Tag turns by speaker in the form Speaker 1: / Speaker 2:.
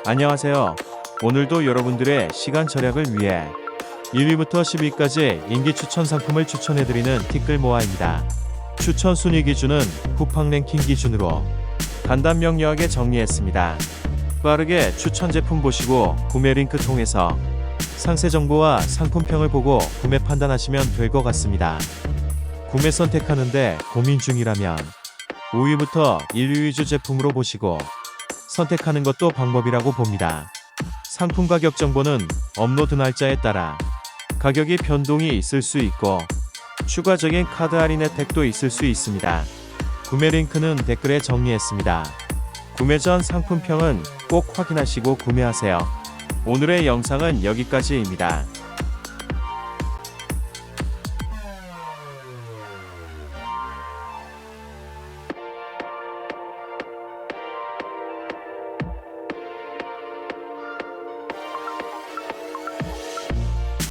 Speaker 1: 안녕하세요. 오늘도 여러분들의 시간 절약을 위해 1위부터 10위까지 인기 추천 상품을 추천해드리는 티끌 모아입니다. 추천 순위 기준은 쿠팡 랭킹 기준으로 간단 명료하게 정리했습니다. 빠르게 추천 제품 보시고 구매 링크 통해서 상세 정보와 상품평을 보고 구매 판단하시면 될 것 같습니다. 구매 선택하는데 고민 중이라면 5위부터 1위 위주 제품으로 보시고 선택하는 것도 방법이라고 봅니다. 상품 가격 정보는 업로드 날짜에 따라 가격이 변동이 있을 수 있고 추가적인 카드 할인 혜택도 있을 수 있습니다. 구매 링크는 댓글에 정리했습니다. 구매 전 상품평은 꼭 확인하시고 구매하세요. 오늘의 영상은 여기까지입니다.